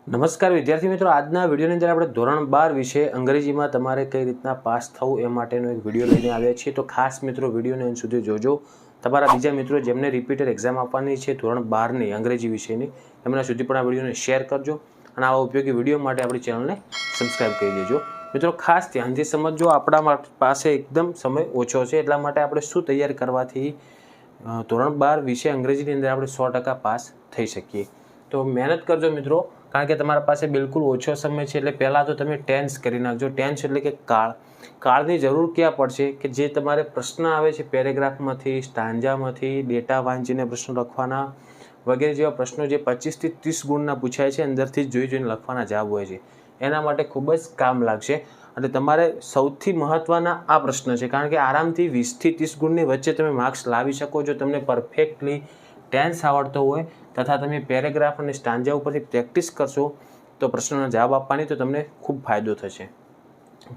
નમસ્કાર વિદ્યાર્થી મિત્રો, આજના વિડીયોની અંદર આપણે ધોરણ 12 વિશે અંગ્રેજીમાં તમારે કઈ રીતના પાસ થવું એ માટેનો એક વિડીયો લઈને આવ્યા છીએ. તો ખાસ મિત્રો વિડીયોને અંત સુધી જોજો. તમારા બીજા મિત્રો જેમને રિપીટર એક્ઝામ આપવાની છે ધોરણ 12ની અંગ્રેજી વિષયની, એમના સુધી પણ આ વિડીયોને શેર કરજો અને આવા ઉપયોગી વિડીયો માટે આપણી ચેનલને સબસ્ક્રાઈબ કરી દેજો. મિત્રો ખાસ ધ્યાનથી સમજજો, આપણા પાસે એકદમ સમય ઓછો છે, એટલા માટે આપણે શું તૈયાર કરવાથી ધોરણ 12 વિષય અંગ્રેજીની અંદર આપણે 100% પાસ થઈ શકીએ. તો મહેનત કરજો મિત્રો, કારણ કે તમારા પાસે બિલકુલ ઓછો સમય છે. એટલે પહેલાં તો તમે ટેન્સ કરી નાખજો. ટેન્સ એટલે કે કાળની જરૂર ક્યાં પડશે કે જે તમારે પ્રશ્ન આવે છે પેરેગ્રાફમાંથી, સ્ટાન્જામાંથી, ડેટા વાંચીને પ્રશ્નો લખવાના વગેરે જેવા પ્રશ્નો જે 25 થી 30 ગુણના પૂછાય છે, અંદરથી જ જોઈને લખવાના જવાબ હોય છે, એના માટે ખૂબ જ કામ લાગશે. અને તમારે સૌથી મહત્ત્વના આ પ્રશ્ન છે, કારણ કે આરામથી 20 થી 30 ગુણની વચ્ચે તમે માર્ક્સ લાવી શકો જો તમને પરફેક્ટલી ટેન્સ આવડતો હોય તથા તમે પેરેગ્રાફ અને સ્ટાન્જા ઉપરથી પ્રેક્ટિસ કરશો તો પ્રશ્નોના જવાબ આપવાની તો તમને ખૂબ ફાયદો થશે.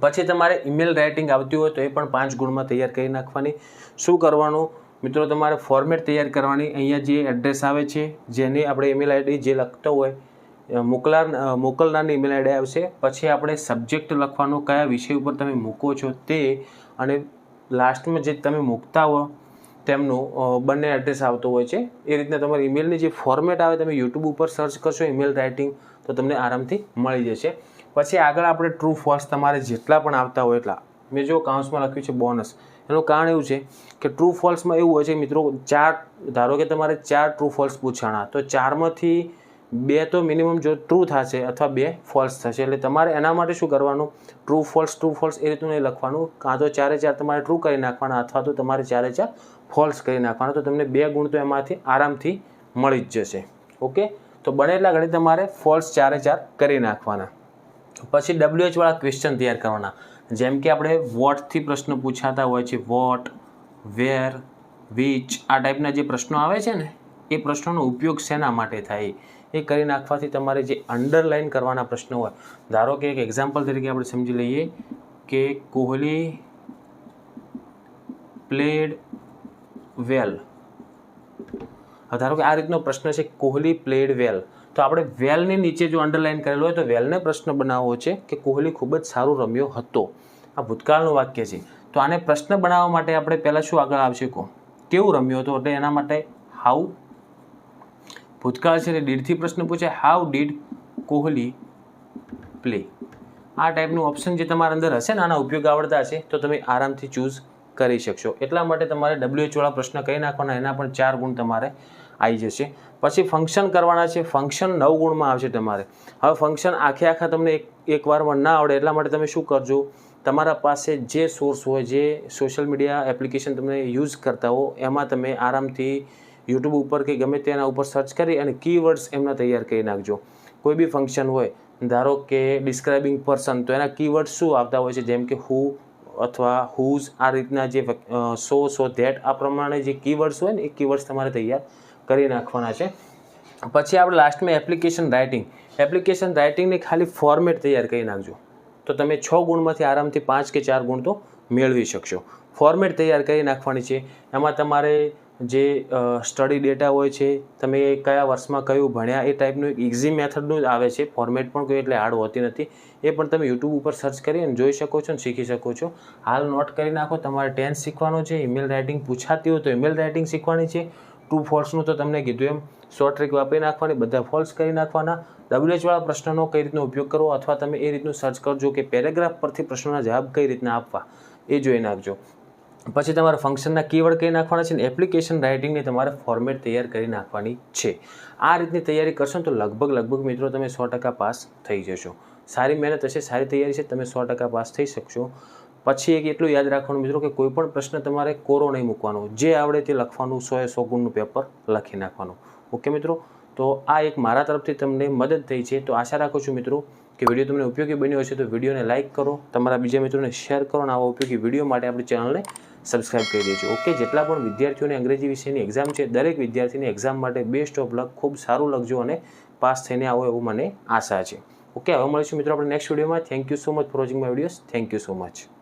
પછી તમારે ઈમેલ રાઇટિંગ આવતી હોય તો એ પણ 5 ગુણમાં તૈયાર કરી નાખવાની. શું કરવાનું મિત્રો, તમારે ફોર્મેટ તૈયાર કરવાની. અહીંયા જે એડ્રેસ આવે છે જેની આપણે ઈમેલ આઈડી જે લખતો હોય મોકલનારની ઈમેલ આઈડી આવશે. પછી આપણે સબ્જેક્ટ લખવાનો, કયા વિષય ઉપર તમે મૂકો છો તે, અને લાસ્ટમાં જે તમે મૂકતા હો તેમનું બંને એડ્રેસ આવતો હોય છે. એ રીતના તમારી ઈમેલની જે ફોર્મેટ આવે તમે યુટ્યુબ ઉપર સર્ચ કરશો ઈમેલ રાઇટિંગ તો તમને આરામથી મળી જશે. પછી આગળ આપણે ટ્રુ ફોલ્સ તમારે જેટલા પણ આવતા હોય એટલા, મેં જો કાઉન્સમાં લખ્યું છે બોનસ, એનું કારણ એવું છે કે ટ્રુ ફોલ્સમાં એવું હોય છે મિત્રો, ધારો કે તમારે 4 ટ્રુ ફોલ્સ પૂછાણા, તો 4માંથી 2 તો મિનિમમ જો ટ્રુ થશે અથવા 2 ફોલ્સ થશે. એટલે તમારે એના માટે શું કરવાનું, ટ્રુ ફોલ્સ એ રીતનું નહીં લખવાનું, કાં તો 4 તમારે ટ્રુ કરી નાખવાના અથવા તો તમારે 4 ફોલ્સ કરી નાખવાના, તો તમને 2 ગુણ તો એમાંથી આરામથી મળી જ જશે. ઓકે, તો બને એટલા ઘડી તમારે ફોલ્સ 4 કરી નાખવાના. પછી WH વાળા ક્વેશ્ચન તૈયાર કરવાના. જેમ કે આપણે વોટથી પ્રશ્ન પૂછાતા હોય છે, વોટ, વેર, વિચ, આ ટાઈપના જે પ્રશ્નો આવે છે ને, એ પ્રશ્નોનો ઉપયોગ શેના માટે થાય એ કરી નાખવાથી તમારે જે અંડરલાઇન કરવાના પ્રશ્નો હોય, ધારો કે એક એક્ઝામ્પલ તરીકે આપણે સમજી લઈએ કે કોહલી પ્લેડ વેલ. ધારો કે આ રીતનો પ્રશ્ન છે, કોહલી પ્લેડ વેલ, તો આપણે વેલની નીચે જો અંડરલાઇન કરેલો હોય તો વેલને પ્રશ્ન બનાવવો છે કે કોહલી ખૂબ જ સારું રમ્યો હતો. આ ભૂતકાળનું વાક્ય છે. તો આને પ્રશ્ન બનાવવા માટે આપણે પહેલાં શું આગળ આવશે, કેવું રમ્યો હતો, એટલે એના માટે હાઉ, ભૂતકાળ છે એટલે ડીડથી પ્રશ્ન પૂછે, હાઉ ડીડ કોહલી પ્લે. આ ટાઈપનું ઓપ્શન જે તમારા અંદર હશે ને, આના ઉપયોગ આવડતા હશે તો તમે આરામથી ચૂઝ કરી શકશો. એટલા માટે તમારે WH વાળા પ્રશ્ન કહી નાખવાના, એના પણ 4 ગુણ તમારે આવી જશે. પછી ફંક્શન કરવાના છે, ફંક્શન 9 ગુણમાં આવશે તમારે. હવે ફંક્શન આખા તમને એક વારમાં ના આવડે, એટલા માટે તમે શું કરજો, તમારા પાસે જે સોર્સ હોય, જે સોશિયલ મીડિયા એપ્લિકેશન તમે યુઝ કરતા હો, એમાં તમે આરામથી યુટ્યુબ ઉપર કે ગમે તેના ઉપર સર્ચ કરી અને કીવર્ડ્સ એમના તૈયાર કરી નાખજો. કોઈ બી ફંક્શન હોય, ધારો કે ડિસ્ક્રાઇબિંગ પર્સન, તો એના કીવર્ડ્સ શું આવતા હોય છે, જેમ કે હુ અથવા હુઝ, આ રીતના જે સો ધેટ, આ પ્રમાણે જે કીવર્ડ્સ હોય ને એ કીવર્ડ્સ તમારે તૈયાર કરી નાખવાના છે. પછી આપણે લાસ્ટમાં એપ્લિકેશન રાઇટિંગની ખાલી ફોર્મેટ તૈયાર કરી નાખજો, તો તમે 6 ગુણમાંથી આરામથી 5 કે 4 ગુણ તો મેળવી શકશો. ફોર્મેટ તૈયાર કરી નાખવાની છે. એમાં તમારે જે સ્ટડી ડેટા હોય છે, તમે કયા વર્ષમાં કયું ભણ્યા, એ ટાઈપનું એક ઇઝી મેથડનું જ આવે છે. ફોર્મેટ પણ કોઈ એટલે હાર્ડ હોતી નથી, એ પણ તમે યુટ્યુબ ઉપર સર્ચ કરી અને જોઈ શકો છો અને શીખી શકો છો. હાલ નોટ કરી નાખો, તમારે ટેન્સ શીખવાનો છે, ઈમેલ રાઇટિંગ પૂછાતી હોય તો ઈમેલ રાઇટિંગ શીખવાની છે. ટ્રુ ફોલ્સનું તો તમને કીધું એમ શોર્ટ ટ્રિક વાપરી નાખવાની, બધા ફોલ્સ કરી નાખવાના. WH વાળા પ્રશ્નનો કઈ રીતનો ઉપયોગ કરવો, અથવા તમે એ રીતનું સર્ચ કરજો કે પેરેગ્રાફ પરથી પ્રશ્નોના જવાબ કઈ રીતના આપવા, એ જોઈ નાખજો. પછી તમારે ફંક્શનના કીવર્ડ કરી નાખવાના છે, ને એપ્લિકેશન રાઇટિંગની તમારે ફોર્મેટ તૈયાર કરી નાખવાની છે. આ રીતની તૈયારી કરશો તો લગભગ મિત્રો તમે 100% પાસ થઈ જશો. સારી મહેનત હશે, સારી તૈયારી છે, તમે 100% પાસ થઈ શકશો. પછી એક એટલું યાદ રાખવાનું મિત્રો કે કોઈ પણ પ્રશ્ન તમારે કોરો નહીં મૂકવાનો, જે આવડે તે લખવાનું, 100 ગુણનું પેપર લખી નાખવાનું. ઓકે મિત્રો, તો આ એક મારા તરફથી તમને મદદ થઈ છે. તો આશા રાખું છું મિત્રો કે વિડીયો તમને ઉપયોગી બન્યો હશે. તો વિડીયોને લાઇક કરો, તમારા બીજા મિત્રોને શેર કરો અને આવા ઉપયોગી વિડીયો માટે આપણી ચેનલને સબસ્ક્રાઈબ કરી દેજો. ઓકે, જેટલા પણ વિદ્યાર્થીઓને અંગ્રેજી વિષયની એક્ઝામ છે, દરેક વિદ્યાર્થીની એક્ઝામ માટે બેસ્ટ ઓફ લક, ખૂબ સારું લખજો અને પાસ થઈને આવો એવું મને આશા છે. ઓકે, હવે મળીશું મિત્રો આપણે નેક્સ્ટ વિડીયોમાં. Thank you so much for watching my videos. Thank you so much.